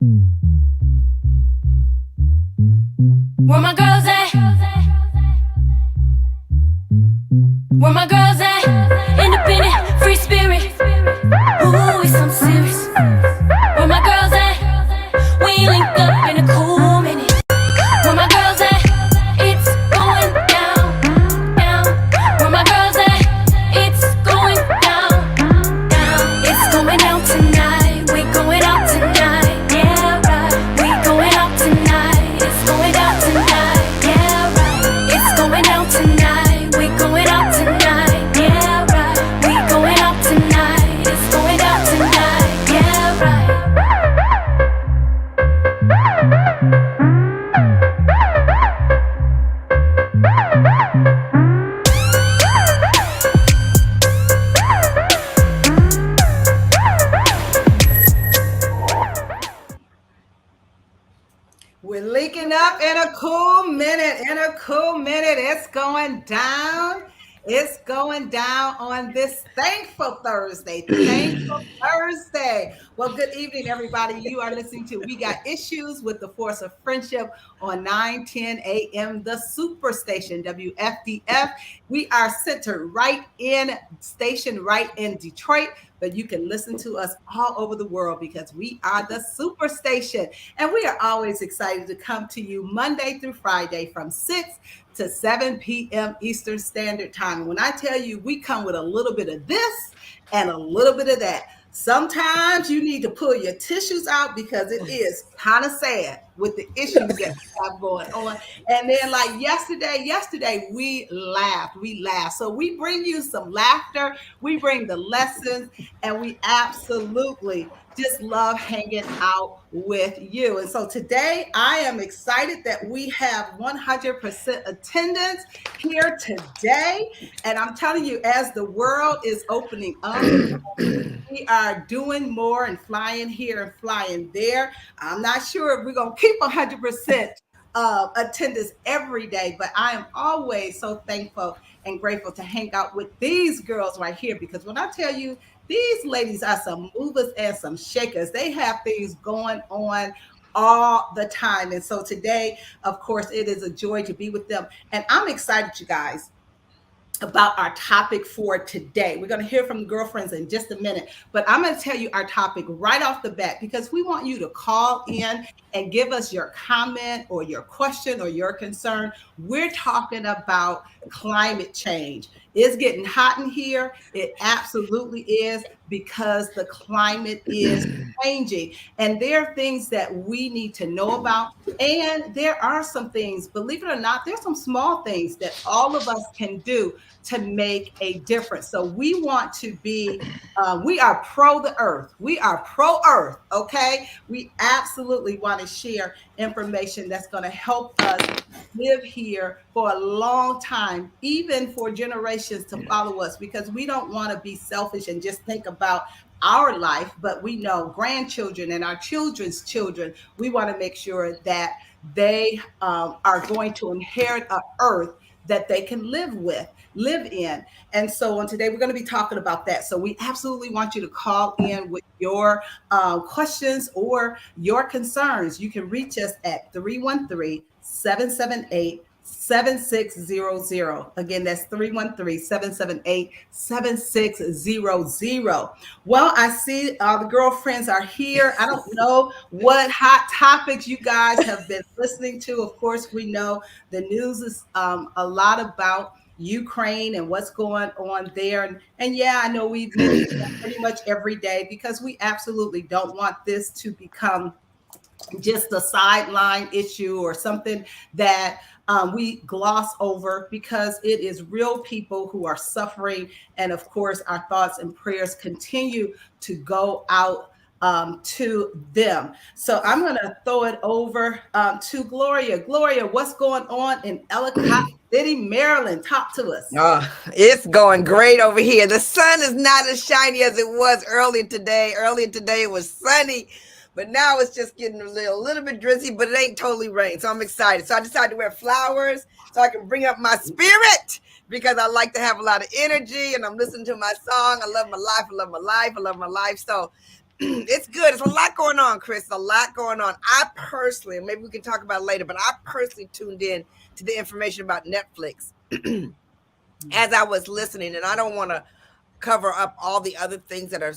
Where my girls at? Where my girls at? Independent, free spirit. Ooh, it's something serious. Where my girls at? We link up in a cool minute. Where my girls at? It's going down, down. Where my girls at? It's going down, down. It's going down tonight. We going out tonight. Yeah, right. We going out tonight. It's going down tonight. Yeah, right. It's going down tonight. We going out tonight. Yeah, right. We going out tonight. It's going down tonight. Yeah, right. We're linking up in a cool minute. It's going down. It's going down on this thankful Thursday. Well, good evening, everybody. You are listening to We Got Issues with the Force of Friendship on 9:10 a.m. The Superstation, WFDF. We are centered stationed right in Detroit, but you can listen to us all over the world because we are the Superstation. And we are always excited to come to you Monday through Friday from 6 to 7 p.m. Eastern Standard Time. When I tell you we come with a little bit of this and a little bit of that, sometimes you need to pull your tissues out because it is kind of sad with the issues that we have going on. And then like yesterday we laughed. So we bring you some laughter, we bring the lessons, and we absolutely just love hanging out with you. And so today I am excited that we have 100% attendance here today. And I'm telling you, as the world is opening up, we are doing more and flying here and flying there. I'm not sure if we're going to keep 100% attendance every day, but I am always so thankful and grateful to hang out with these girls right here, because when I tell you, these ladies are some movers and some shakers. They have things going on all the time. And so today, of course, it is a joy to be with them. And I'm excited, you guys, about our topic for today. We're going to hear from the girlfriends in just a minute, but I'm going to tell you our topic right off the bat because we want you to call in and give us your comment or your question or your concern. We're talking about climate change. It's getting hot in here. It absolutely is, because the climate is changing. And there are things that we need to know about. And there are some things, believe it or not, there's some small things that all of us can do to make a difference. So we want to be, we are pro the earth. We are pro earth, okay? We absolutely want to share information that's going to help us live here for a long time, even for generations to follow us, because we don't want to be selfish and just think about our life, but we know grandchildren and our children's children, we want to make sure that they are going to inherit an earth that they can live in. And so on today, we're going to be talking about that. So we absolutely want you to call in with your questions or your concerns. You can reach us at 313-778-7600. Again, that's 313-778-7600. Well, I see the girlfriends are here. I don't know what hot topics you guys have been listening to. Of course, we know the news is a lot about Ukraine and what's going on there. And yeah, I know we've been pretty much every day, because we absolutely don't want this to become just a sideline issue or something that we gloss over, because it is real people who are suffering. And of course, our thoughts and prayers continue to go out to them. So I'm going to throw it over to Gloria. Gloria, what's going on in Ellicott City, Maryland? Talk to us. It's going great over here. The sun is not as shiny as it was earlier today. Earlier today it was sunny, but now it's just getting a little bit drizzly, but it ain't totally rain. So I'm excited. So I decided to wear flowers so I can bring up my spirit, because I like to have a lot of energy, and I'm listening to my song. I love my life. I love my life. I love my life. So It's good. There's a lot going on, Chris. A lot going on. I personally, maybe we can talk about it later, but I personally tuned in to the information about Netflix as I was listening, and I don't want to cover up all the other things that are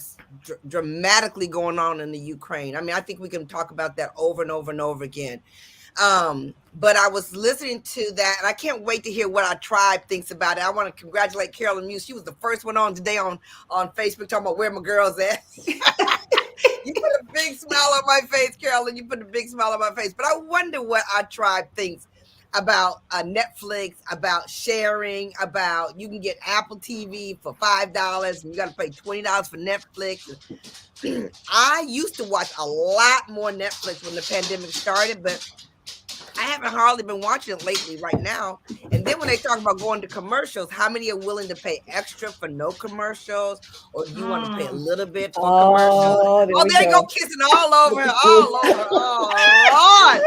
dramatically going on in the Ukraine. I mean, I think we can talk about that over and over and over again. But I was listening to that, and I can't wait to hear what our tribe thinks about it. I want to congratulate Carolyn Muse. She was the first one on today on Facebook talking about where my girls at. You put a big smile on my face, Carolyn. You put a big smile on my face. But I wonder what our tribe thinks about Netflix, about sharing, about you can get Apple TV for $5 and you got to pay $20 for Netflix. I used to watch a lot more Netflix when the pandemic started, but I haven't hardly been watching it lately right now. And then when they talk about going to commercials, how many are willing to pay extra for no commercials? Or do you want to pay a little bit for commercials? Oh, there you go, kissing all over her, all over her. Oh, Lord.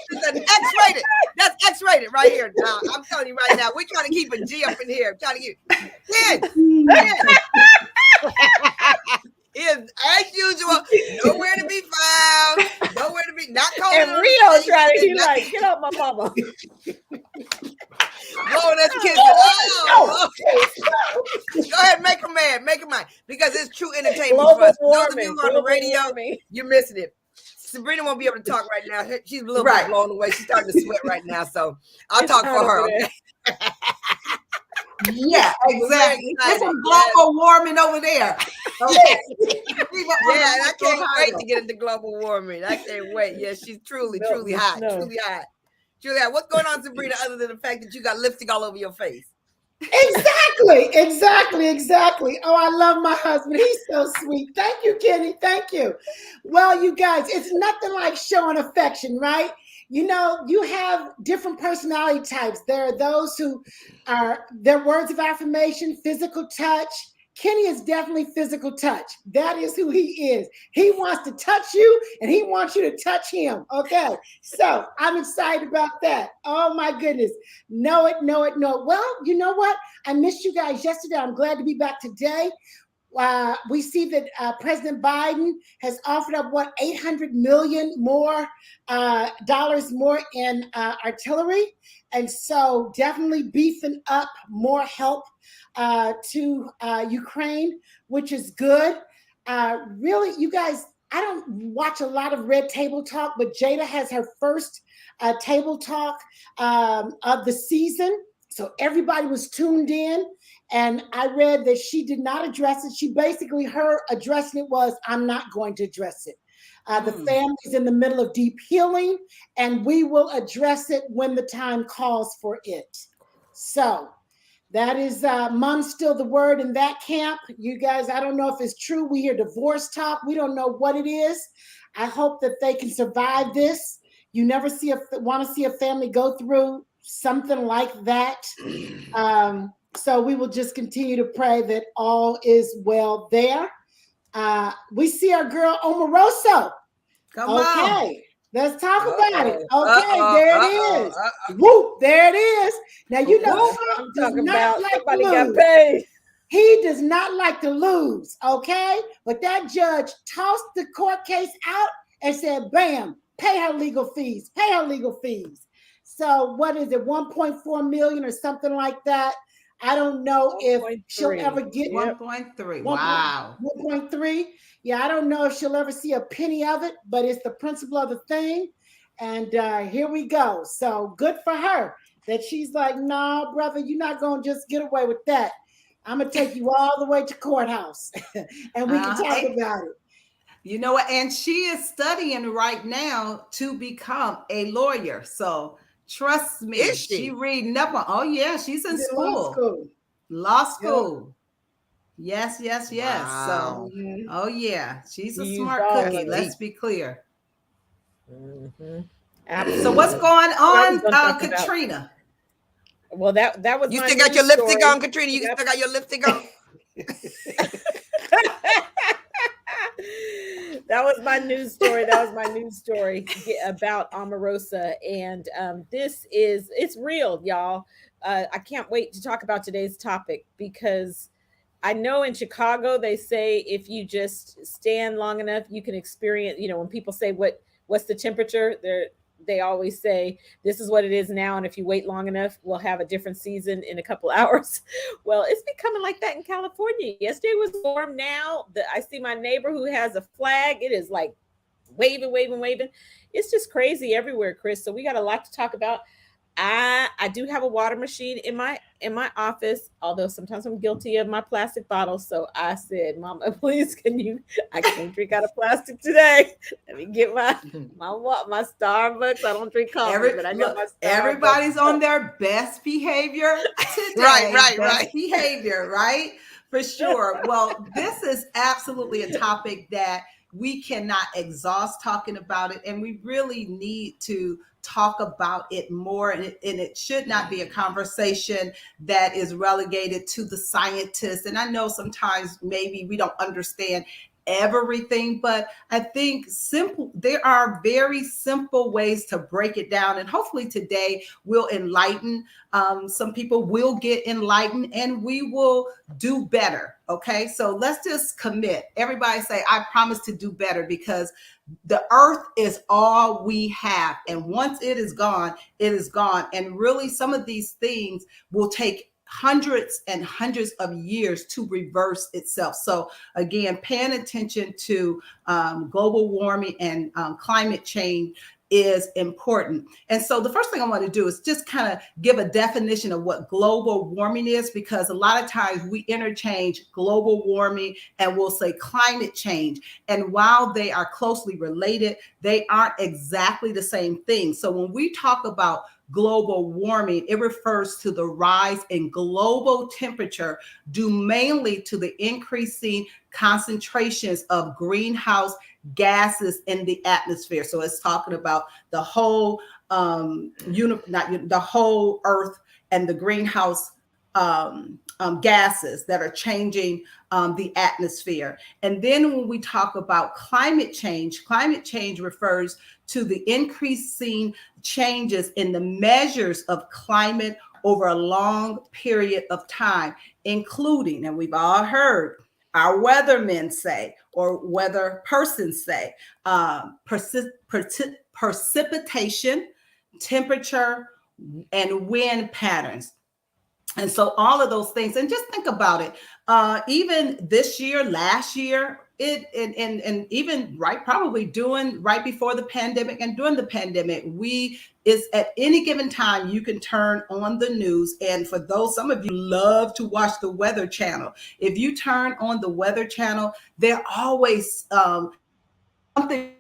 It's an X-rated. That's X-rated right here. Now, I'm telling you right now, we're trying to keep a G up in here. Trying to keep 10. Is as usual, nowhere to be found, nowhere to be, not calling. And Rio trying to, he's like, get off my mama. Blowing us kisses. Oh, okay. Go ahead, make a man, because it's true entertainment Global for us. warming, Those of you who are on the radio, you're missing it. Sabrina won't be able to talk right now. She's a little bit blown away. She's starting to sweat right now, so I'll talk for her. Okay? Yeah, exactly. There's some global warming over there. Okay. Yeah, and I can't wait to get into global warming. I can't wait. Yeah, she's truly hot. Truly hot. Truly hot. What's going on, Sabrina, other than the fact that you got lipstick all over your face? Exactly. Oh, I love my husband. He's so sweet. Thank you, Kenny. Thank you. Well, you guys, it's nothing like showing affection, right? You know, you have different personality types. There are those who are their words of affirmation, physical touch. Kenny is definitely physical touch. That is who he is. He wants to touch you and he wants you to touch him. Okay. So I'm excited about that. Oh my goodness. Know it. Well, you know what? I missed you guys yesterday. I'm glad to be back today. We see that President Biden has offered up $800 million more dollars more in artillery, and so definitely beefing up more help to Ukraine, which is good. Really, you guys, I don't watch a lot of Red Table Talk, but Jada has her first table talk of the season, so everybody was tuned in. And I read that she did not address it. She basically, her addressing it was, I'm not going to address it. The family is in the middle of deep healing, and we will address it when the time calls for it. So that is, mom's still the word in that camp. You guys, I don't know if it's true. We hear divorce talk. We don't know what it is. I hope that they can survive this. You never want to see a family go through something like that. So we will just continue to pray that all is well there. We see our girl Omarosa. Come on. Let's talk about it. Okay, there it is. Whoop, there it is. Now, you know, I'm talking about somebody got paid. He does not like to lose, okay? But that judge tossed the court case out and said, bam, pay her legal fees. So what is it, 1.4 million or something like that? I don't know if she'll ever get 1.3. Wow. 1.3. Yeah, I don't know if she'll ever see a penny of it, but it's the principle of the thing. And here we go. So good for her that she's like, nah, brother, you're not going to just get away with that. I'm going to take you all the way to courthouse and we can talk about it. You know what? And she is studying right now to become a lawyer. So trust me, she reading up on. Oh yeah, she's in school. Law school. Yes. Wow. So, oh yeah, she's a smart cookie. Let's be clear. Mm-hmm. So what's going on, Katrina? Well, that was. You still got your lipstick on, Katrina? You still got your lipstick on? That was my news story. About Omarosa. And it's real, y'all. I can't wait to talk about today's topic because I know in Chicago they say if you just stand long enough, you can experience. When people say what's the temperature, they always say this is what it is now, and if you wait long enough, we'll have a different season in a couple hours. Well, it's becoming like that in California. Yesterday was warm. Now I see my neighbor who has a flag. It is like waving, waving, waving. It's just crazy everywhere, Chris. So we got a lot to talk about. I do have a water machine in my office, although sometimes I'm guilty of my plastic bottles. So I said, Mama, please, I can't drink out of plastic today. Let me get my Starbucks. I don't drink coffee, but I know my Starbucks. Everybody's on their best behavior today. Best behavior, right? For sure. Well, this is absolutely a topic that we cannot exhaust talking about it, and we really need to talk about it more, and it should not be a conversation that is relegated to the scientists. And I know sometimes maybe we don't understand everything, but I think there are very simple ways to break it down, and hopefully today will enlighten. Some people will get enlightened, and we will do better. Okay, so let's just commit. Everybody say, I promise to do better, because the earth is all we have, and once it is gone, it is gone. And really, some of these things will take hundreds and hundreds of years to reverse itself. So again, paying attention to global warming and climate change is important. And so the first thing I want to do is just kind of give a definition of what global warming is, because a lot of times we interchange global warming and we'll say climate change. And while they are closely related, they aren't exactly the same thing. So when we talk about global warming, it refers to the rise in global temperature due mainly to the increasing concentrations of greenhouse gases in the atmosphere. So it's talking about the whole the whole earth and the greenhouse gases that are changing the atmosphere. And then when we talk about climate change refers to the increasing changes in the measures of climate over a long period of time, including, and we've all heard our weathermen say, or weather persons say, precipitation, temperature, and wind patterns. And so all of those things, and just think about it, even this year, last year, and even probably right before the pandemic and during the pandemic, is at any given time, you can turn on the news. And for some of you love to watch the Weather Channel. If you turn on the Weather Channel, there always something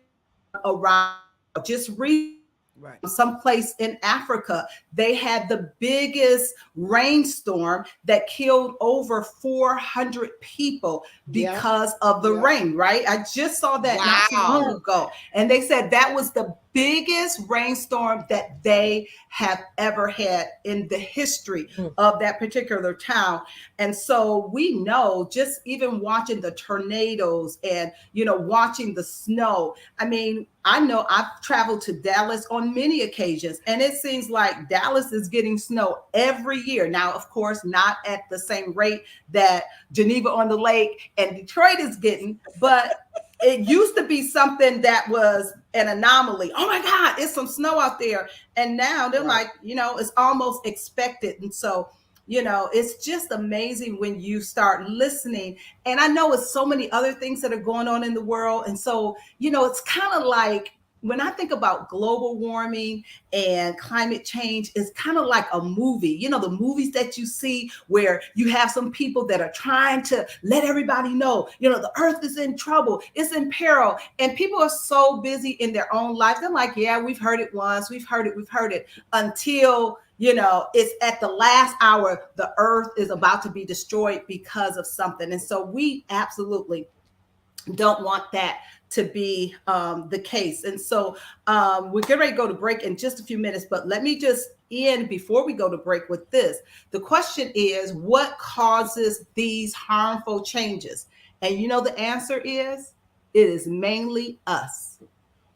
around. Just read. Right. Someplace in Africa, they had the biggest rainstorm that killed over 400 people because of the rain, right? I just saw that not too long ago. And they said that was the biggest rainstorm that they have ever had in the history of that particular town. And so we know, just even watching the tornadoes and, watching the snow. I mean, I know I've traveled to Dallas on many occasions, and it seems like Dallas is getting snow every year. Now, of course, not at the same rate that Geneva on the Lake and Detroit is getting, but it used to be something that was an anomaly. Oh my God, it's some snow out there. And now they're like, it's almost expected. And so, it's just amazing when you start listening. And I know it's so many other things that are going on in the world. And so, it's kind of like, when I think about global warming and climate change, it's kind of like a movie. The movies that you see where you have some people that are trying to let everybody know, the earth is in trouble, it's in peril. And people are so busy in their own life. They're like, yeah, we've heard it once, we've heard it until, it's at the last hour, the earth is about to be destroyed because of something. And so we absolutely don't want that to be the case. And so we're getting ready to go to break in just a few minutes, but let me just end before we go to break with this. The question is, what causes these harmful changes? And the answer is, it is mainly us.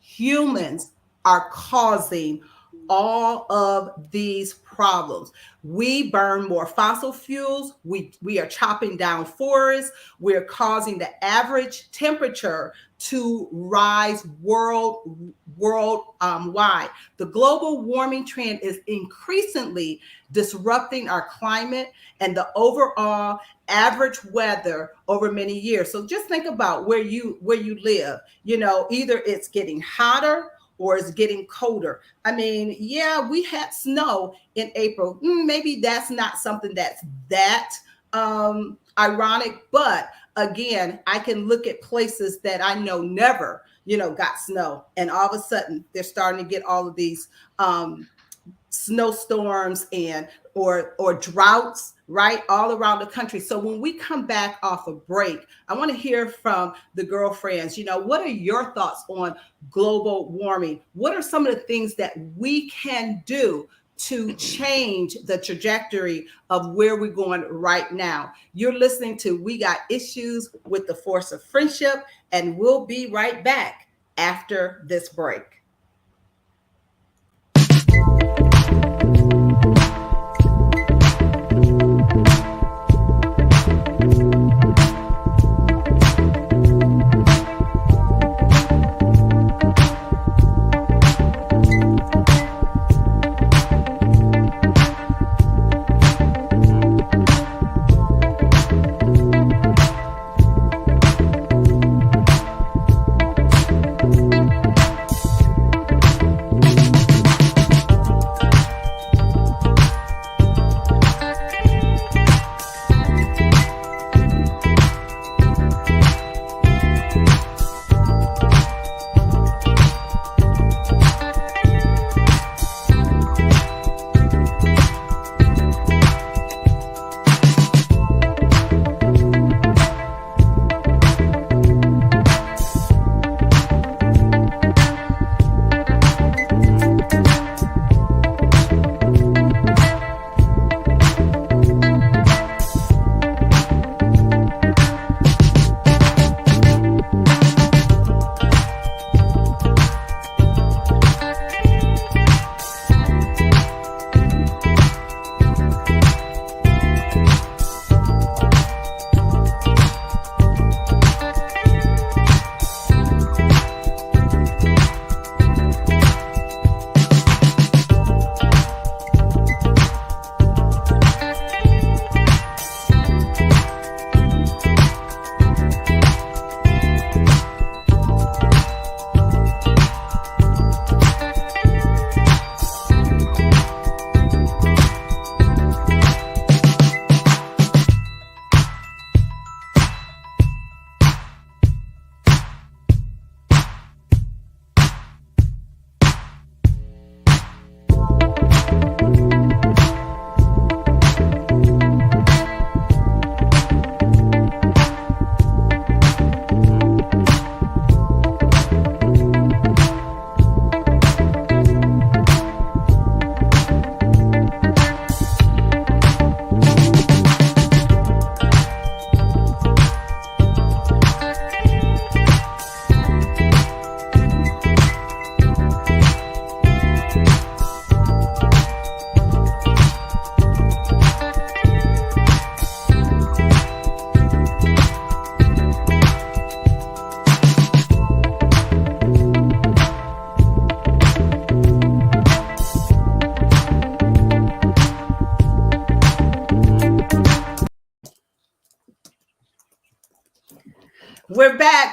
Humans are causing all of these problems. We burn more fossil fuels. We are chopping down forests. We're causing the average temperature to rise worldwide. The global warming trend is increasingly disrupting our climate and the overall average weather over many years. So just think about where you live. You know, either it's getting hotter or it's getting colder. I mean, yeah, we had snow in April. Maybe that's not something that's that ironic, but again, I can look at places that I know never, got snow, and all of a sudden they're starting to get all of these snowstorms and or droughts, right, all around the country. So when we come back off a break, I want to hear from the girlfriends. What are your thoughts on global warming? What are some of the things that we can do to change the trajectory of where we're going right now? You're listening to We Got Issues with the Force of Friendship, and we'll be right back after this break.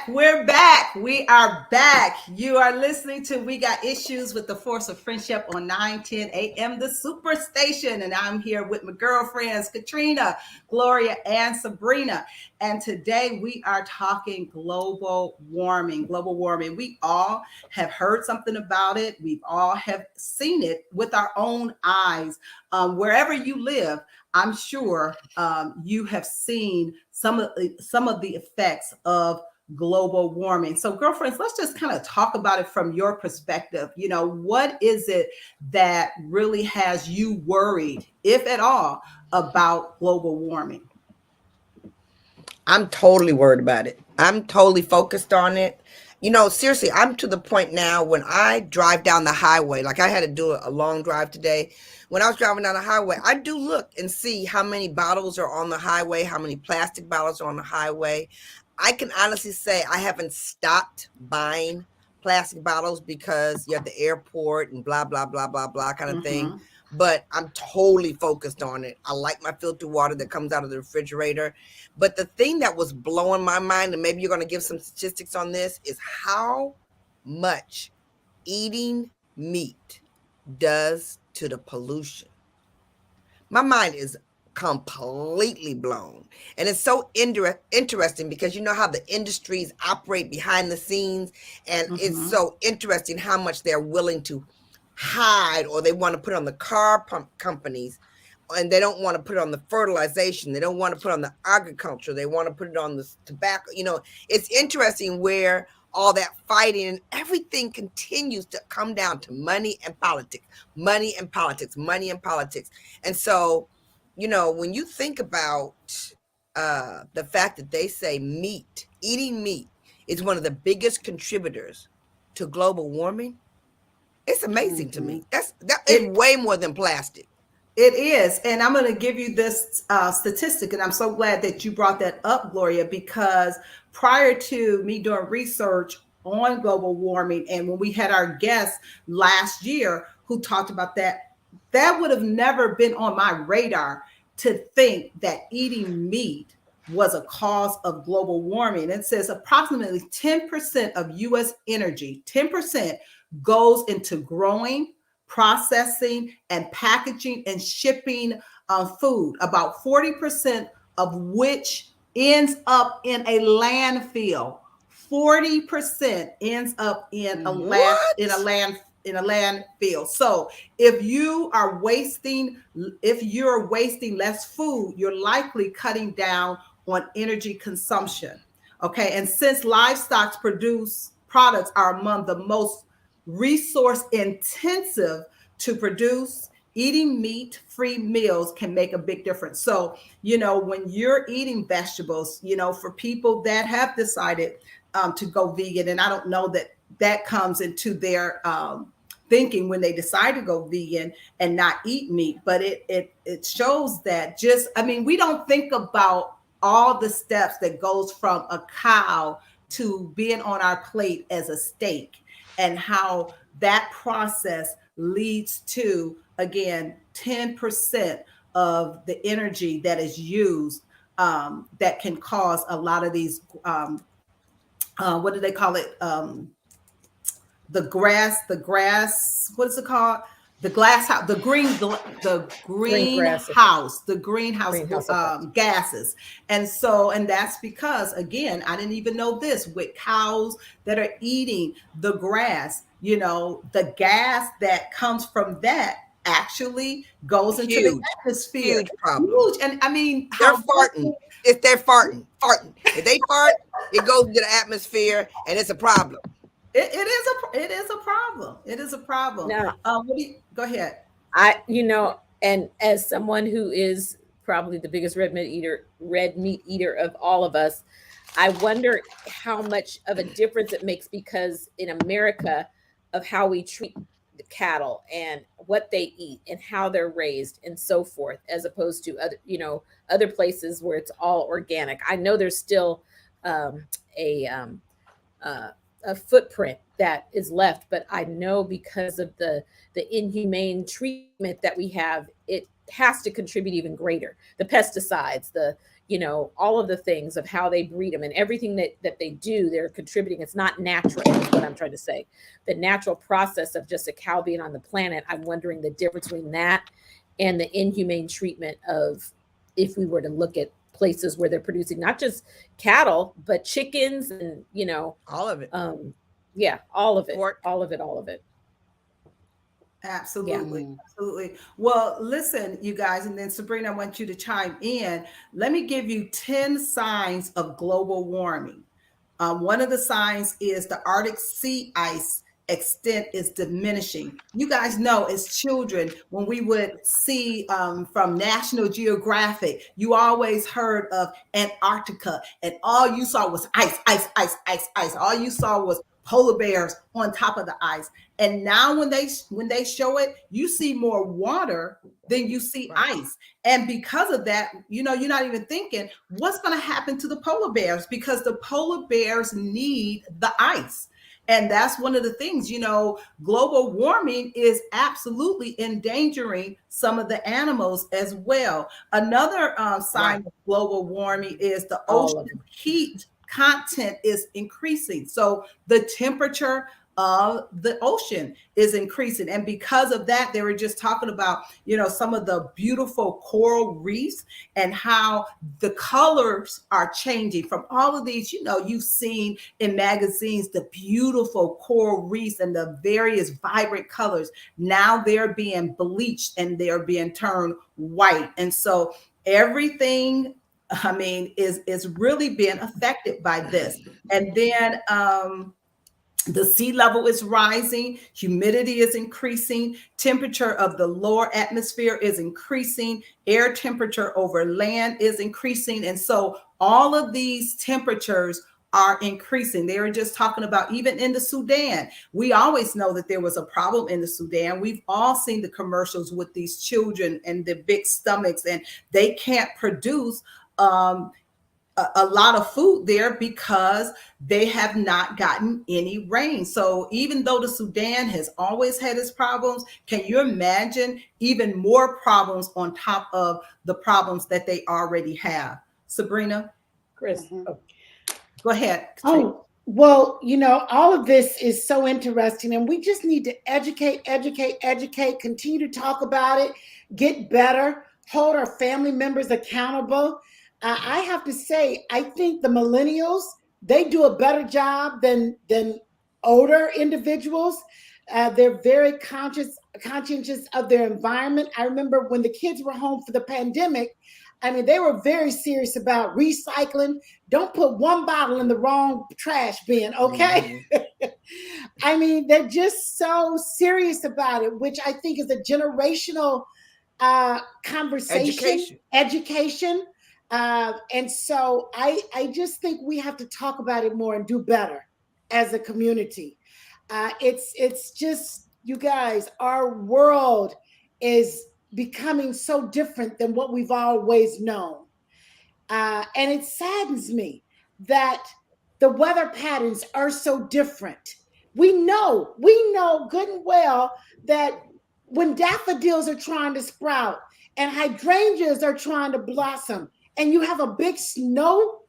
We're back. We are back. You are listening to We Got Issues with the Force of Friendship on 910 a.m. The Superstation. And I'm here with my girlfriends, Caterina, Gloria, and Sabrina. And today we are talking global warming. We all have heard something about it. We've all have seen it with our own eyes. Wherever you live, I'm sure you have seen some of the effects of global warming. So girlfriends, let's just kind of talk about it from your perspective. What is it that really has you worried, if at all, about global warming? I'm totally worried about it. I'm totally focused on it. You know, seriously, I'm to the point now when I drive down the highway, like I had to do a long drive today. When I was driving down the highway, I do look and see how many bottles are on the highway, how many plastic bottles are on the highway. I can honestly say I haven't stopped buying plastic bottles because you're at the airport and blah, blah, blah, blah, blah kind of thing. But I'm totally focused on it. I like my filtered water that comes out of the refrigerator. But the thing that was blowing my mind, and maybe you're going to give some statistics on this, is how much eating meat does to the pollution. My mind is completely blown. And it's so interesting because you know how the industries operate behind the scenes. And it's so interesting how much they're willing to hide, or they want to put on the car pump companies, and they don't want to put it on the fertilization. They don't want to put on the agriculture. They want to put it on the tobacco. You know, it's interesting where all that fighting and everything continues to come down to money and politics, money and politics, money and politics. And so, you know, when you think about the fact that they say eating meat is one of the biggest contributors to global warming, it's amazing to me. It's way more than plastic. It is. And I'm going to give you this statistic. And I'm so glad that you brought that up, Gloria, because prior to me doing research on global warming, and when we had our guest last year who talked about that, that would have never been on my radar to think that eating meat was a cause of global warming. It says approximately 10% of U.S. energy, 10% goes into growing, processing, and packaging and shipping food, about 40% of which ends up in a landfill. 40% ends up in a landfill. So if you're wasting less food, you're likely cutting down on energy consumption. Okay, and since livestock products are among the most resource intensive to produce, eating meat-free meals can make a big difference. So, you know, when you're eating vegetables, you know, for people that have decided to go vegan, and I don't know that comes into their thinking when they decide to go vegan and not eat meat, but it shows that we don't think about all the steps that goes from a cow to being on our plate as a steak, and how that process leads to, again, 10% of the energy that is used that can cause a lot of these, what do they call it? The greenhouse, gases. And that's because, again, I didn't even know this, with cows that are eating the grass, you know, the gas that comes from that actually goes into the atmosphere. Huge problem. Huge. And I mean, they're farting. They're farting. If they fart, it goes into the atmosphere, and it's a problem. It is a problem. It is a problem. Now, go ahead. And as someone who is probably the biggest red meat eater of all of us, I wonder how much of a difference it makes, because in America, of how we treat the cattle and what they eat and how they're raised and so forth, as opposed to other places where it's all organic. I know there's still a footprint that is left, but I know because of the inhumane treatment that we have, it has to contribute even greater. The pesticides, all of the things of how they breed them and everything that they do, they're contributing. It's not natural, is what I'm trying to say. The natural process of just a cow being on the planet, I'm wondering the difference between that and the inhumane treatment of, if we were to look at places where they're producing not just cattle, but chickens and, all of it. All of it. Pork. All of it. Absolutely. Yeah. Absolutely. Well, listen, you guys, and then Sabrina, I want you to chime in. Let me give you 10 signs of global warming. One of the signs is the Arctic sea ice extent is diminishing. You guys know, as children, when we would see from National Geographic, you always heard of Antarctica, and all you saw was ice. All you saw was polar bears on top of the ice. And now when they show it, you see more water than you see ice. And because of that, you're not even thinking what's going to happen to the polar bears, because the polar bears need the ice. And that's one of the things, global warming is absolutely endangering some of the animals as well. Another sign of global warming is the ocean heat content is increasing. So the temperature of the ocean is increasing. And because of that, they were just talking about, some of the beautiful coral reefs and how the colors are changing from all of these, you've seen in magazines, the beautiful coral reefs and the various vibrant colors. Now they're being bleached and they're being turned white. And so everything, is really being affected by this. And then, the sea level is rising, humidity is increasing, temperature of the lower atmosphere is increasing, air temperature over land is increasing. And so all of these temperatures are increasing. They were just talking about even in the Sudan. We always know that there was a problem in the Sudan. We've all seen the commercials with these children and the big stomachs, and they can't produce a lot of food there because they have not gotten any rain. So even though the Sudan has always had its problems, can you imagine even more problems on top of the problems that they already have? Sabrina? Chris. Go ahead. Oh, well, all of this is so interesting, and we just need to educate, continue to talk about it, get better, hold our family members accountable. I have to say, I think the millennials, they do a better job than older individuals. They're very conscientious of their environment. I remember when the kids were home for the pandemic, they were very serious about recycling. Don't put one bottle in the wrong trash bin, okay? Mm-hmm. They're just so serious about it, which I think is a generational conversation, education. And so I just think we have to talk about it more and do better as a community. It's just, you guys, our world is becoming so different than what we've always known. And it saddens me that the weather patterns are so different. We know good and well that when daffodils are trying to sprout and hydrangeas are trying to blossom, and you have a big snow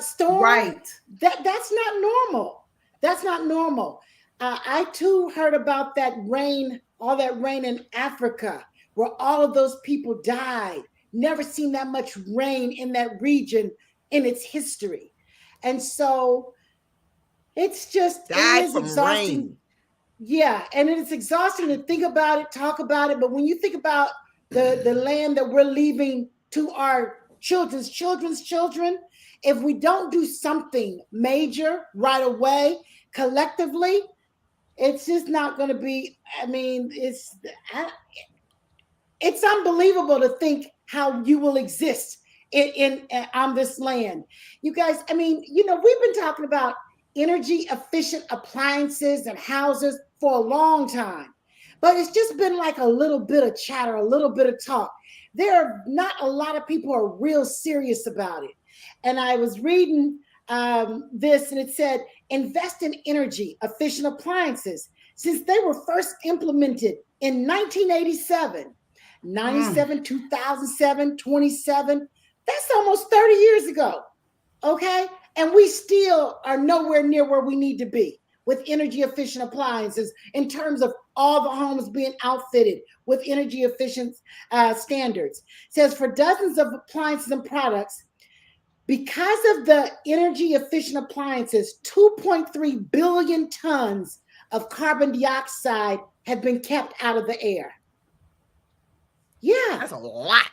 storm, right? That's not normal. That's not normal. I too heard about that rain, all that rain in Africa, where all of those people died. Never seen that much rain in that region in its history. And so it's just, it is exhausting. Rain. Yeah, and it's exhausting to think about it, talk about it. But when you think about the land that we're leaving to our children's children, if we don't do something major right away, collectively, it's just not going to be, it's unbelievable to think how you will exist in on this land. You guys, we've been talking about energy efficient appliances and houses for a long time, but it's just been like a little bit of chatter, a little bit of talk. There are not a lot of people who are real serious about it. And I was reading this, and it said, invest in energy efficient appliances. Since they were first implemented in 1987, 97, 2007, 27, that's almost 30 years ago, okay? And we still are nowhere near where we need to be with energy efficient appliances in terms of all the homes being outfitted with energy efficient standards. It says for dozens of appliances and products, because of the energy efficient appliances, 2.3 billion tons of carbon dioxide have been kept out of the air. Yeah. That's a lot.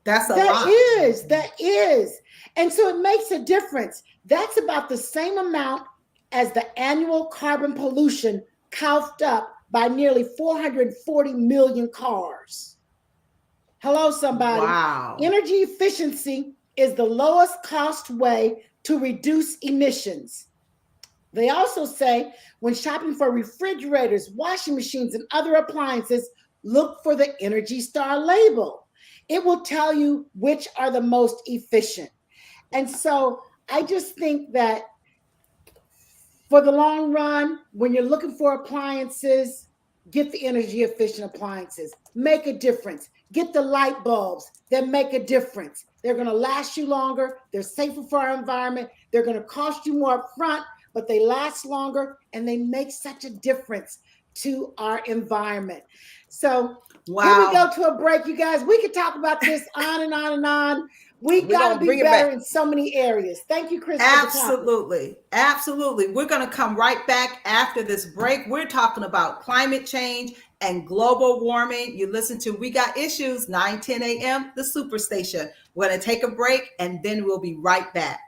That's a lot. That is. And so it makes a difference. That's about the same amount as the annual carbon pollution coughed up by nearly 440 million cars. Hello, somebody. Wow. Energy efficiency is the lowest cost way to reduce emissions. They also say when shopping for refrigerators, washing machines, and other appliances, look for the Energy Star label. It will tell you which are the most efficient. And so I just think that for the long run, when you're looking for appliances, get the energy efficient appliances. Make a difference. Get the light bulbs that make a difference. They're going to last you longer. They're safer for our environment. They're going to cost you more upfront, but they last longer and they make such a difference to our environment. So here we go to a break, you guys. We could talk about this on and on and on. We got to be better in so many areas. Thank you, Chris. Absolutely. Absolutely. We're going to come right back after this break. We're talking about climate change and global warming. You listen to We Got Issues, 9:10 a.m., the Superstation. We're going to take a break and then we'll be right back.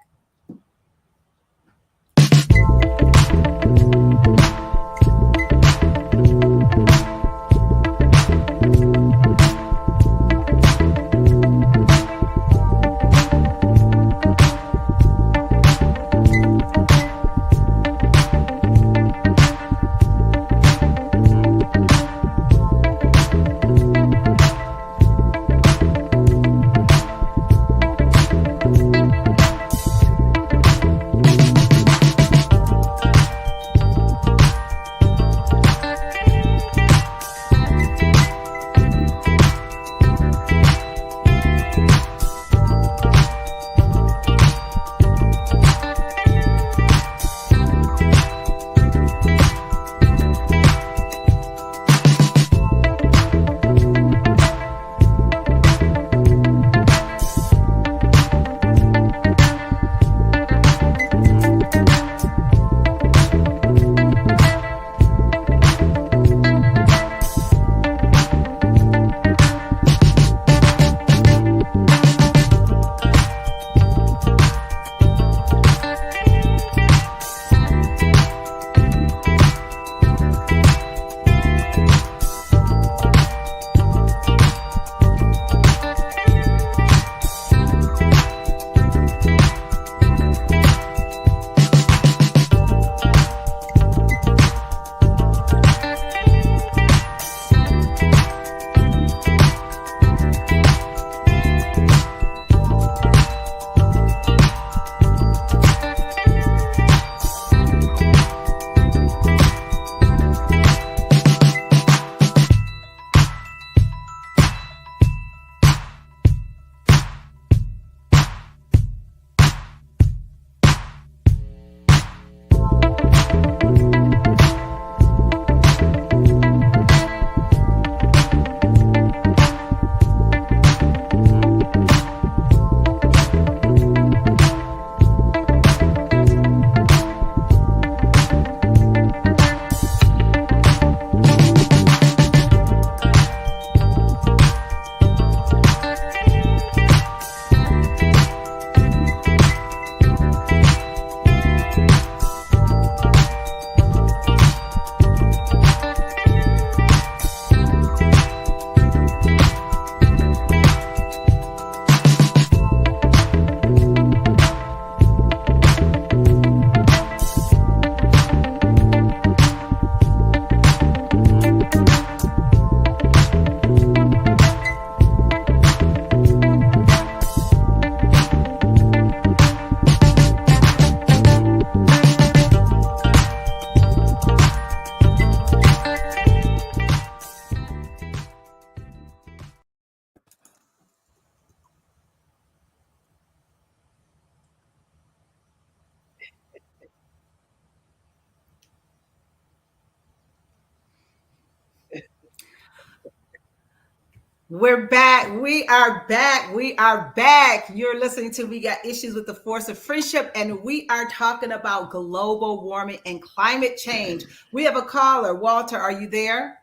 We're back. We are back. We are back. You're listening to We Got Issues with the Force of Friendship, and we are talking about global warming and climate change. We have a caller. Walter, are you there?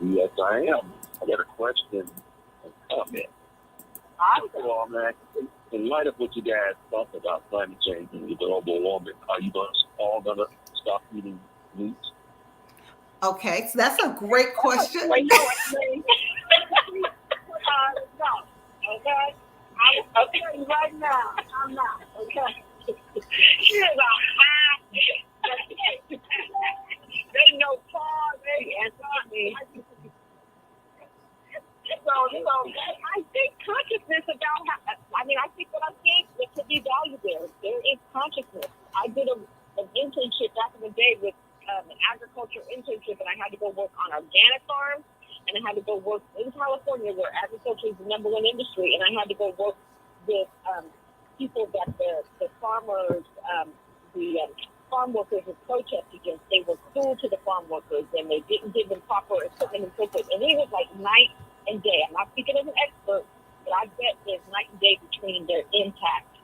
Yes, I am. I got a question and comment. First of all, man, in light of what you guys talked about climate change and the global warming, are you all going to stop eating meat? Okay, so that's a great question. No, okay? I'll tell you right now, I'm not, okay? She was they know Paul, they answer me. So I think consciousness about how, I think what I think that could be valuable. There is consciousness. I did an internship back in the day with an agriculture internship, and I had to go work on organic farms, and I had to go work in California where agriculture is the #1 industry, and I had to go work with people that the farmers, the farm workers would protest against. They were cruel to the farm workers, and they didn't give them proper equipment and so forth. And it was like night and day. I'm not speaking as an expert, but I bet there's night and day between their impact.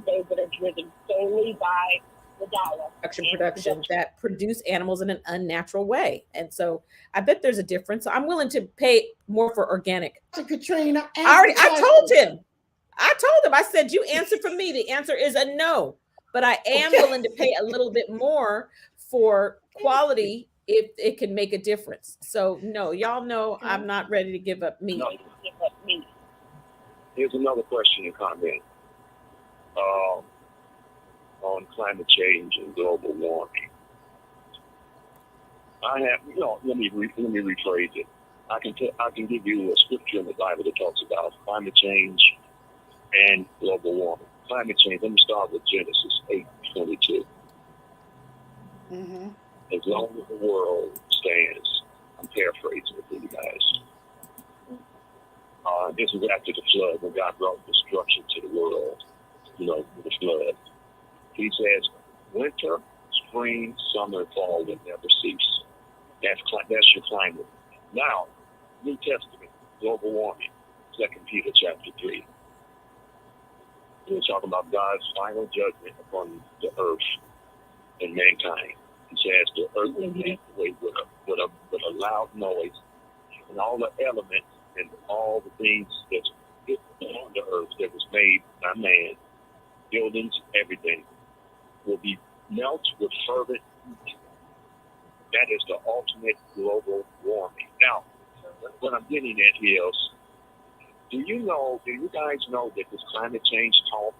Those that are driven solely by the dollar. Production that produce animals in an unnatural way. And so I bet there's a difference. So I'm willing to pay more for organic. Katrina, I told him. I said, you answer for me. The answer is a no. But I am willing to pay a little bit more for quality if it can make a difference. So no, y'all know I'm not ready to give up meat. No. Here's another question and comment on climate change and global warming. Let me rephrase it. I can give you a scripture in the Bible that talks about climate change and global warming. Climate change. Let me start with Genesis 8:22. Mm-hmm. As long as the world stands, I'm paraphrasing it for you guys. This is after the flood, when God brought destruction to the world. With the flood. He says, winter, spring, summer, and fall will never cease. That's your climate. Now, New Testament, global warming, 2 Peter chapter 3. We're talking about God's final judgment upon the earth and mankind. He says the earth will pass away with a loud noise, and all the elements and all the things that's on the earth that was made by man, buildings, everything, will be melted with fervent heat. That is the ultimate global warming. Now, what I'm getting at is, do you guys know that this climate change talk,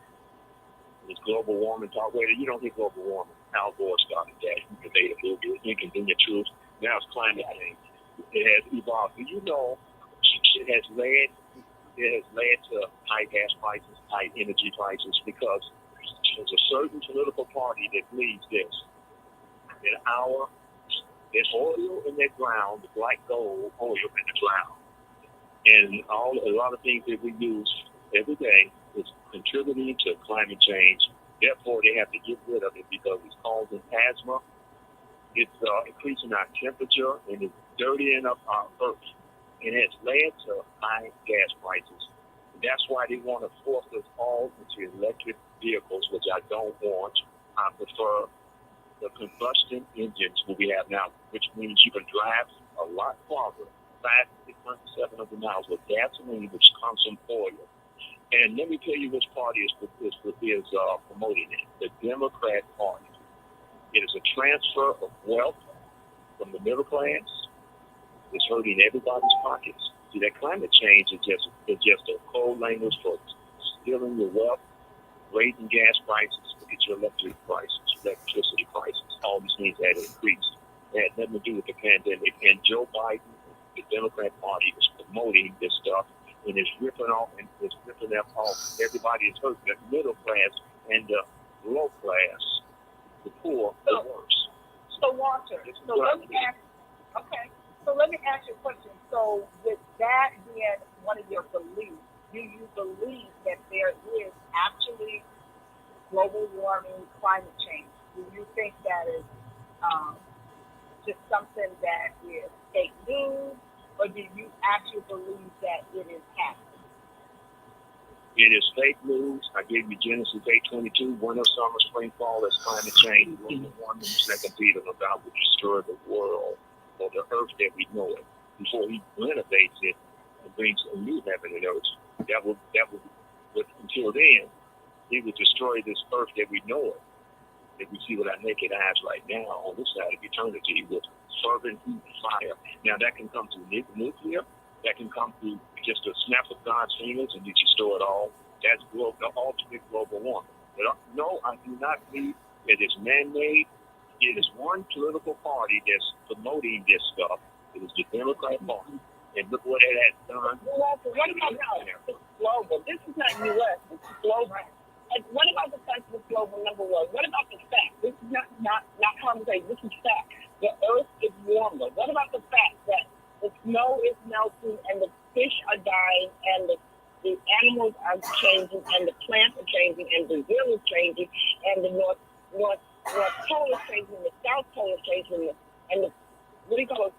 this global warming talk, you don't hear global warming. Al Gore started that. He made a movie, Inconvenient Truth. Now it's climate change. It has evolved. Do you know it has led to high gas prices, high energy prices, because there's a certain political party that believes this. There's oil in that ground, the black gold oil in the ground. And a lot of things that we use every day is contributing to climate change. Therefore, they have to get rid of it because it's causing asthma. It's increasing our temperature, and it's dirtying up our earth. And it's led to high gas prices. That's why they want to force us all into electric vehicles, which I don't want. I prefer the combustion engines that we have now, which means you can drive a lot farther, 500, 600, 700 miles with gasoline, which comes from oil. And let me tell you which party is promoting it. The Democrat Party. It is a transfer of wealth from the middle class. It's hurting everybody's pockets. See, that climate change is just a code language for stealing your wealth, raising gas prices, look at your electricity prices. All these things had increased. It had nothing to do with the pandemic. And Joe Biden, the Democrat Party, is promoting this stuff, and it's ripping off everybody is hurt. The middle class and the low class, the poor, the worse. So Walter, let me ask you a question. So with that being one of your beliefs, do you believe that there is actually global warming, climate change? Do you think that is just something that is fake news, or do you actually believe that it is happening? It is fake news. I gave you Genesis 8:22, winter, summer, spring, fall, that's climate change. Global warming, 2 Peter, God will destroy the world or the earth that we know it before he renovates it and brings a new heaven and earth. That will until then, he will destroy this earth that we know it, that we see with our naked eyes right now on this side of eternity with fervent heat and fire. Now that can come through nuclear, that can come through just a snap of God's fingers and you just store it all. That's the ultimate global warming. But no, I do not believe it is man-made. It is one political party that's promoting this stuff. It is the Democrat Party. And look what it has done. Well, what about now? It's global. This is not U.S. This is global. And what about the fact that it's global, number one? What about the fact? This is not conversation. This is fact. The earth is warmer. What about the fact that the snow is melting and the fish are dying and the animals are changing and the plants are changing and Brazil is changing and the North Pole is changing, the South Pole is changing, and the what do you call it?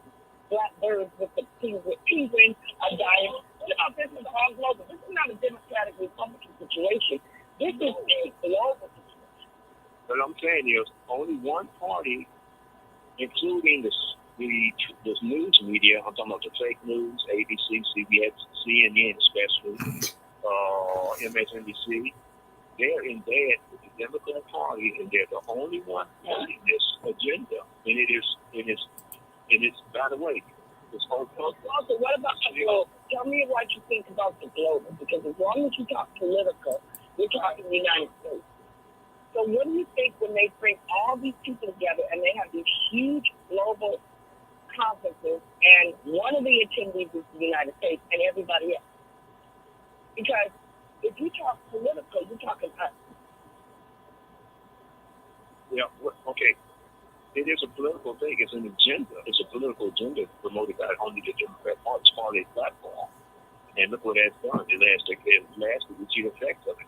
Blackbirds with the penguins are dying. What about this is all global? This is not a Democratic Republican situation. This is a global situation. But I'm saying is only one party, including the news media. I'm talking about the fake news, ABC, CBS, CNN, especially, MSNBC. They're in bed with the Democrat Party, and they're the only one holding this agenda. And it's by the way, this whole program. Also, what about the global? Tell me what you think about the global, because as long as you talk political, we're talking the United States. So what do you think when they bring all these people together and they have these huge global conferences and one of the attendees is the United States and everybody else? Because if you talk political, you're talking us. Yeah, okay. It is a political thing. It's an agenda. It's a political agenda promoted by only the Democrat Party's party platform. And look what that's done. It lasted, we see the effects of it.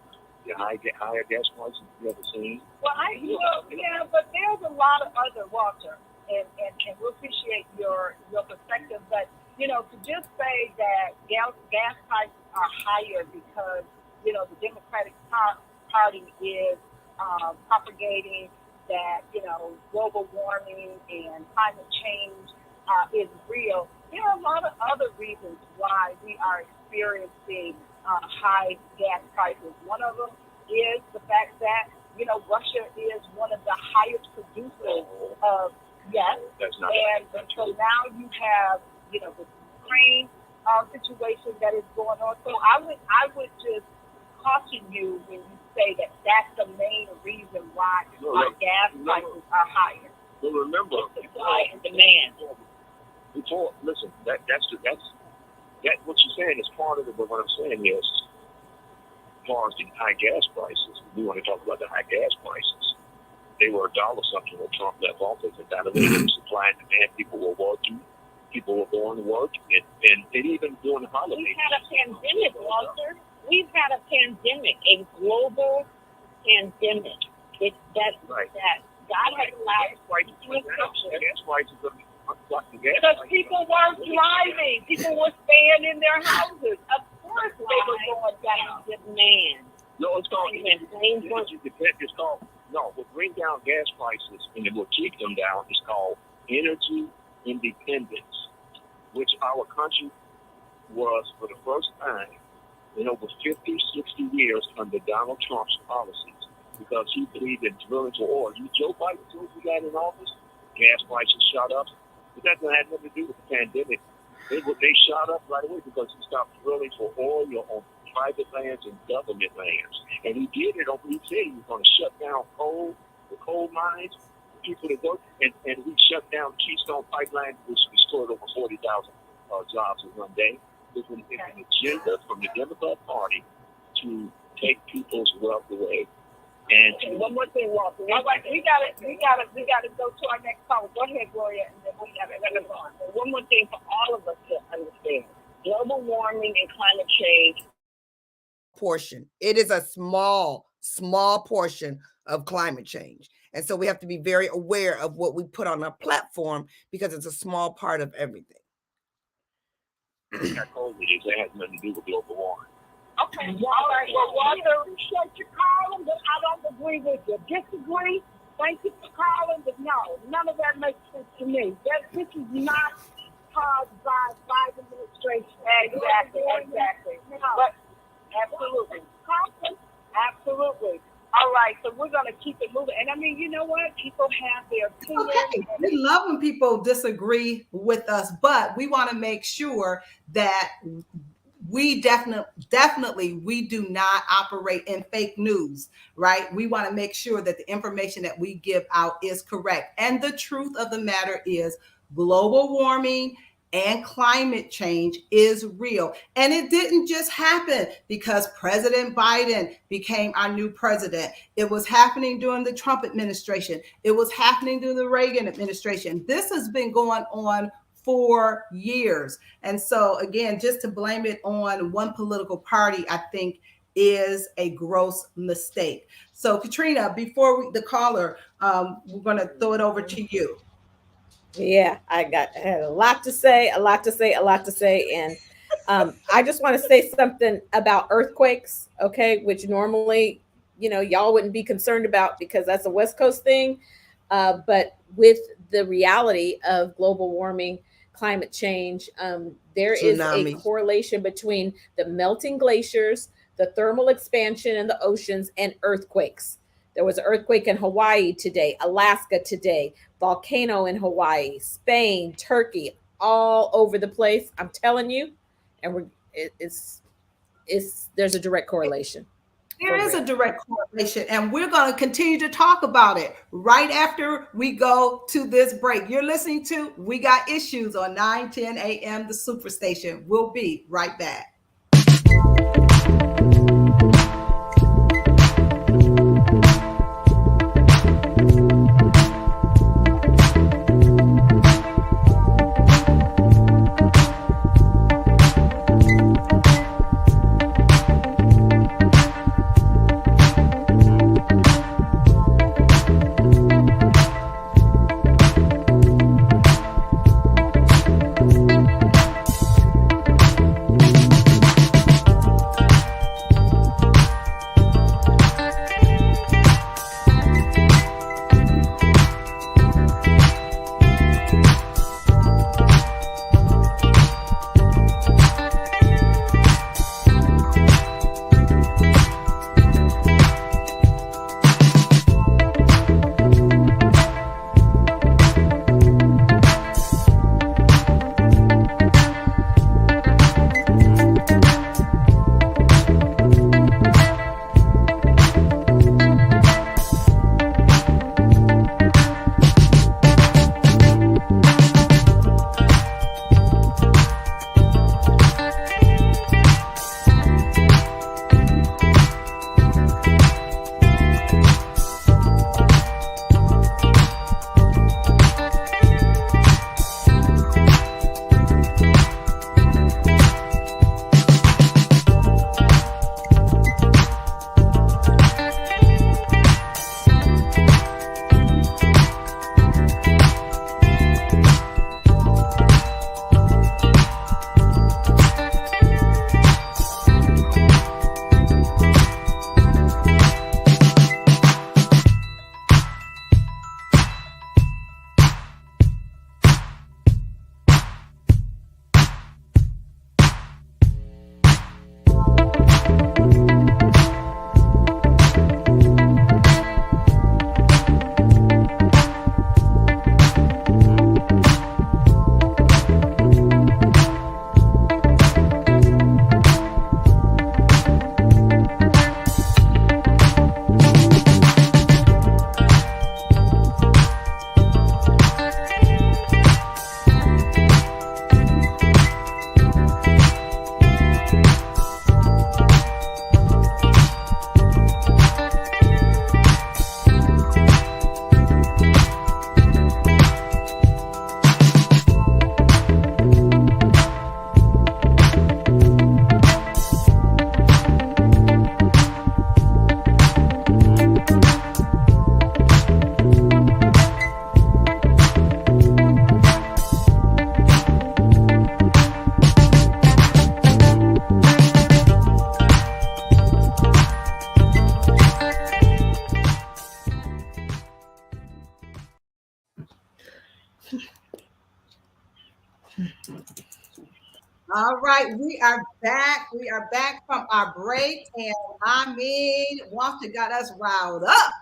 The higher gas prices you've ever seen. Well, yeah, but there's a lot of other, Walter, and we appreciate your perspective. But, to just say that gas prices are higher because, the Democratic Party is propagating that, global warming and climate change is real. There are a lot of other reasons why we are experiencing high gas prices. One of them is the fact that, Russia is one of the highest producers of gas. And so now you have, the Ukraine situation that is going on. So I would just caution you when you say that that's the main reason why gas prices are higher. Well, remember, supply and demand. Listen, what you're saying is part of it, but what I'm saying is, as far as the high gas prices, we want to talk about the high gas prices. They were $1 something when Trump left office, and by the way, supply and demand, people were working, people were going to work, and even during the holidays. We've had a pandemic, Walter. We've had a pandemic, a global pandemic. That God has allowed gas prices. Because people weren't driving. People were staying in their houses. Of course they were going down demand. No, it's called what bring down gas prices and it will keep them down is called energy independence, which our country was for the first time in over 50, 60 years under Donald Trump's policies, because he believed in drilling for oil. Joe Biden, as soon as he got in office, gas prices shot up. But that had nothing to do with the pandemic. They shot up right away because he stopped drilling for oil on private lands and government lands. And he did it. He said he was going to shut down the coal mines, people that work, and he shut down Keystone Pipeline, which destroyed over 40,000 jobs in one day. It's an agenda from the Democrat Party to take people's wealth away. And one more thing, Walter. We gotta go to our next call. Go ahead, Gloria, and then we gotta go on. So one more thing for all of us to understand: global warming and climate change. Portion. It is a small portion of climate change. And so we have to be very aware of what we put on our platform because it's a small part of everything. That has nothing to do with global warming. Okay, all right. Well, Walter, appreciate you calling, but I don't agree with you. Disagree? Thank you for calling, but no, none of that makes sense to me. This is not caused by Biden administration. Exactly. No. But absolutely. Absolutely. All right, so we're going to keep it moving. And I mean, you know what? People have their opinions. Okay. We love when people disagree with us, but we want to make sure that we definitely we do not operate in fake news, right? We want to make sure that the information that we give out is correct. And the truth of the matter is global warming and climate change is real. And it didn't just happen because President Biden became our new president. It was happening during the Trump administration. It was happening during the Reagan administration. This has been going on for years. And so again, just to blame it on one political party, I think is a gross mistake. So Caterina, before the caller, we're going to throw it over to you. Yeah, I had a lot to say. And I just want to say something about earthquakes, okay, which normally, y'all wouldn't be concerned about because that's a West Coast thing. But with the reality of global warming, climate change, there is a correlation between the melting glaciers, the thermal expansion in the oceans, and earthquakes. There was an earthquake in Hawaii today, Alaska today, volcano in Hawaii, Spain, Turkey, all over the place. I'm telling you, and there's a direct correlation. There is a direct correlation, and we're going to continue to talk about it right after we go to this break. You're listening to We Got Issues on 9:10 a.m. The Superstation. We'll be right back. All right, we are back. We are back from our break, and I mean, Wanda got us riled up.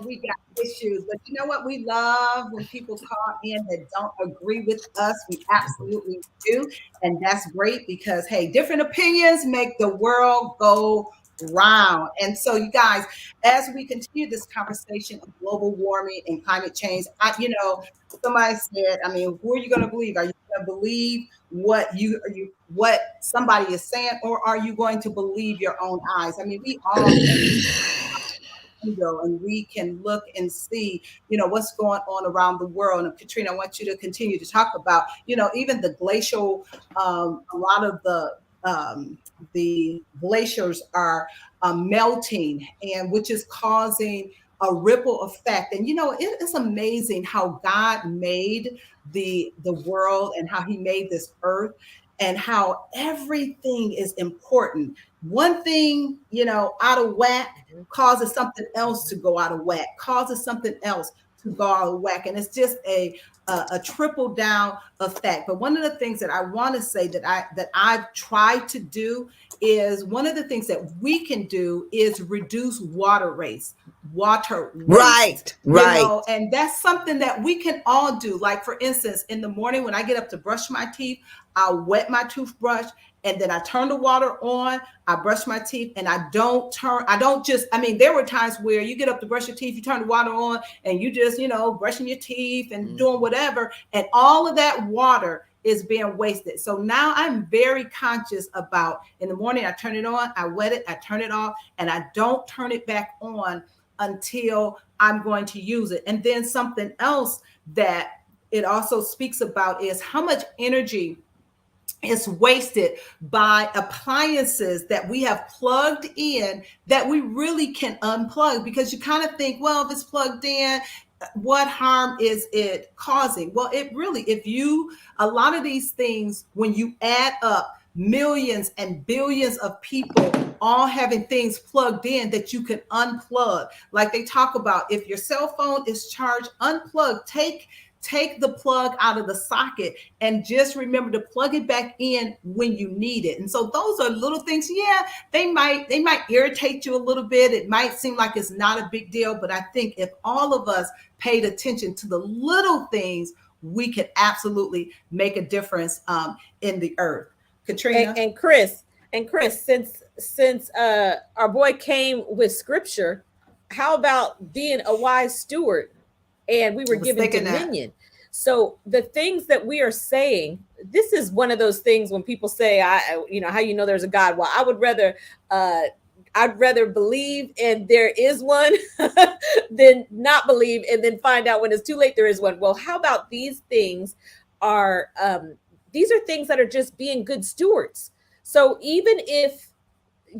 We got issues. But you know what? We love when people call in that don't agree with us. We absolutely do. And that's great because, hey, different opinions make the world go round. And so, you guys, as we continue this conversation of global warming and climate change, somebody said, I mean, who are you going to believe? Are you going to believe what somebody is saying, or are you going to believe your own eyes? I mean, we all can window and we can look and see, what's going on around the world. And Caterina, I want you to continue to talk about, even the glacial, a lot of the glaciers are melting, and which is causing a ripple effect. And it's amazing how God made the world and how he made this earth and how everything is important. One thing, out of whack causes something else to go out of whack, causes something else to go out of whack. And it's just a triple down effect. But one of the things that I want to say that I've tried to do is, one of the things that we can do is reduce water waste. Right. And that's something that we can all do. Like, for instance, in the morning when I get up to brush my teeth, I'll wet my toothbrush and then I turn the water on, I brush my teeth, and there were times where you get up to brush your teeth, you turn the water on and you just, brushing your teeth and doing whatever. And all of that water is being wasted. So now I'm very conscious about, in the morning, I turn it on, I wet it, I turn it off, and I don't turn it back on until I'm going to use it. And then something else that it also speaks about is how much energy is wasted by appliances that we have plugged in that we really can unplug, because you kind of think, well, if it's plugged in, what harm is it causing? Well, a lot of these things, when you add up millions and billions of people all having things plugged in that you can unplug, like they talk about, if your cell phone is charged, unplug, take the plug out of the socket and just remember to plug it back in when you need it. And so those are little things. Yeah, they might irritate you a little bit. It might seem like it's not a big deal, but I think if all of us paid attention to the little things, we could absolutely make a difference in the earth. Caterina and Chris, since our boy came with scripture, how about being a wise steward? And we were given dominion. So the things that we are saying, this is one of those things when people say, how there's a God. Well, I'd rather believe and there is one than not believe and then find out when it's too late there is one. Well, how about these things are things that are just being good stewards. So even if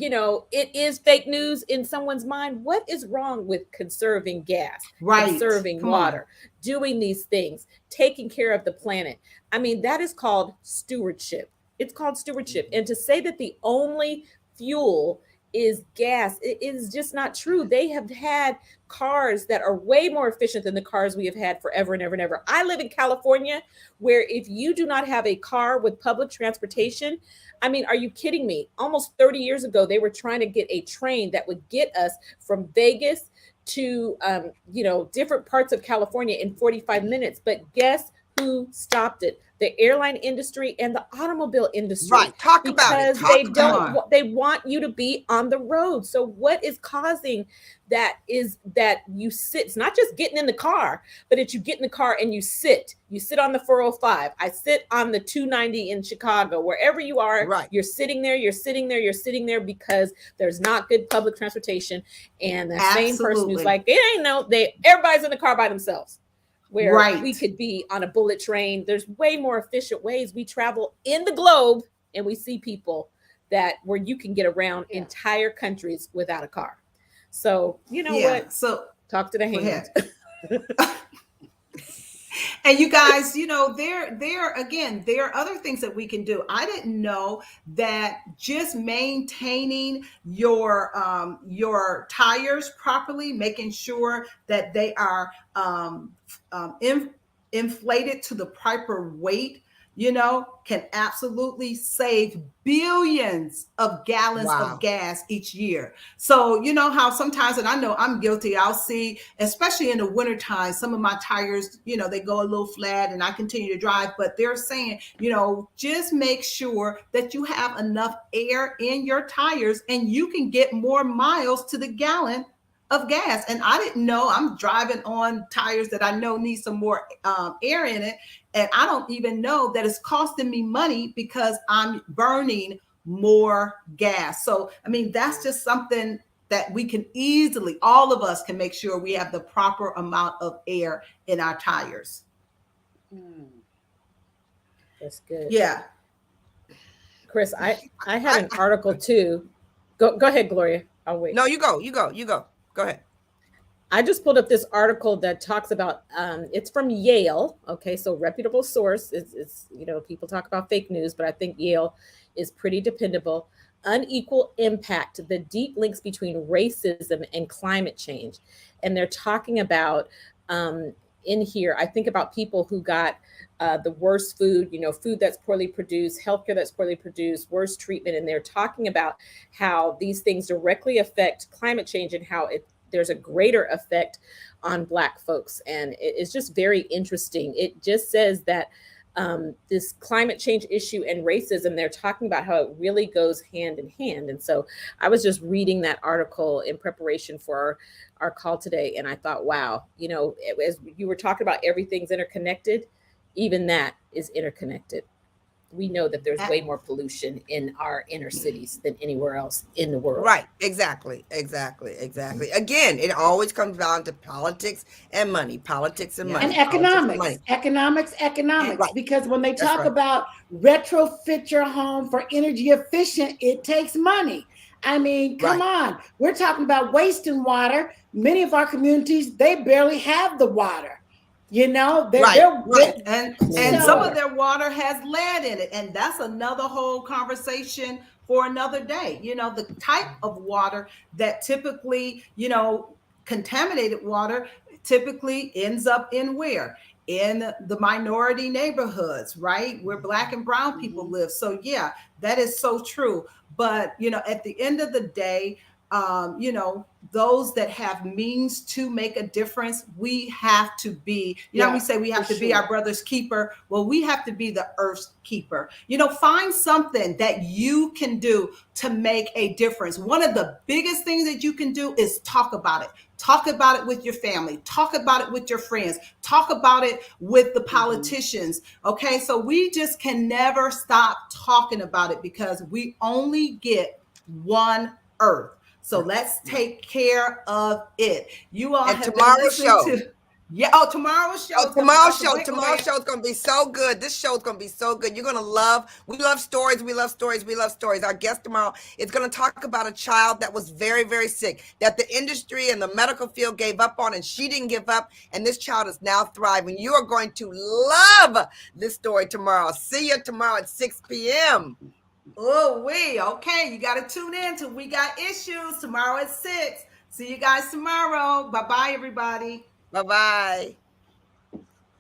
it is fake news in someone's mind, what is wrong with conserving gas, conserving water, doing these things, taking care of the planet? I mean, that is called stewardship. It's called stewardship. And to say that the only fuel is gas, it is just not true. They have had cars that are way more efficient than the cars we have had forever and ever and ever. I live in California, where if you do not have a car with public transportation, I mean, are you kidding me? Almost 30 years ago, they were trying to get a train that would get us from Vegas to, different parts of California in 45 minutes. But guess who stopped it? The airline industry and the automobile industry. Right. Talk about it. Because they want you to be on the road. So what is causing that is that you sit. It's not just getting in the car, but it's you get in the car and you sit. You sit on the 405. I sit on the 290 in Chicago. Wherever you are, right. You're sitting there because there's not good public transportation. And the same person who's like, everybody's in the car by themselves. Where we could be on a bullet train. There's way more efficient ways. We travel in the globe and we see people where you can get around entire countries without a car. So what? So talk to the hand. And you guys, there are other things that we can do. I didn't know that just maintaining your tires properly, making sure that they are inflated to the proper weight, can absolutely save billions of gallons Wow. of gas each year. So, you know how sometimes, and I know I'm guilty, I'll see, especially in the wintertime, some of my tires, they go a little flat and I continue to drive, but they're saying, just make sure that you have enough air in your tires and you can get more miles to the gallon of gas. And I didn't know. I'm driving on tires that I know need some more air in it. And I don't even know that it's costing me money because I'm burning more gas. So, I mean, that's just something that we can easily, all of us can make sure we have the proper amount of air in our tires. That's good. Yeah. Chris, I had an article too. Go ahead, Gloria. I'll wait. No, you go. Go ahead. I just pulled up this article that talks about, it's from Yale. Okay, so reputable source. It's people talk about fake news, but I think Yale is pretty dependable. Unequal impact, the deep links between racism and climate change. And they're talking about, in here, I think about people who got the worst food, food that's poorly produced, healthcare that's poorly produced, worse treatment. And they're talking about how these things directly affect climate change and how there's a greater effect on Black folks. And it's just very interesting. It just says that this climate change issue and racism, they're talking about how it really goes hand in hand. And so I was just reading that article in preparation for our call today. And I thought, wow, as you were talking about everything's interconnected, even that is interconnected. We know that there's way more pollution in our inner cities than anywhere else in the world. Right. Exactly. Again, it always comes down to politics and money. Politics and money. And economics. Right. Because when they talk about retrofit your home for energy efficient, it takes money. I mean, come on. We're talking about wasting water. Many of our communities, they barely have the water. And some of their water has lead in it, and that's another whole conversation for another day. The type of water that typically, contaminated water typically ends up in where? In the minority neighborhoods, right? Where Black and brown people live. So yeah, that is so true. But, at the end of the day, those that have means to make a difference, we have to be, we say we have to be our brother's keeper. Well, we have to be the earth's keeper. Find something that you can do to make a difference. One of the biggest things that you can do is talk about it. Talk about it with your family. Talk about it with your friends. Talk about it with the politicians. Okay, so we just can never stop talking about it because we only get one earth. So let's take care of it. You all have tomorrow's show. Tomorrow's show. Tomorrow's show is going to be so good. This show is going to be so good. You're going to we love stories. Our guest tomorrow is going to talk about a child that was very, very sick, that the industry and the medical field gave up on, and she didn't give up. And this child is now thriving. You are going to love this story tomorrow. See you tomorrow at 6 p.m. Okay. You got to tune in to We Got Issues tomorrow at 6. See you guys tomorrow. Bye-bye, everybody. Bye-bye.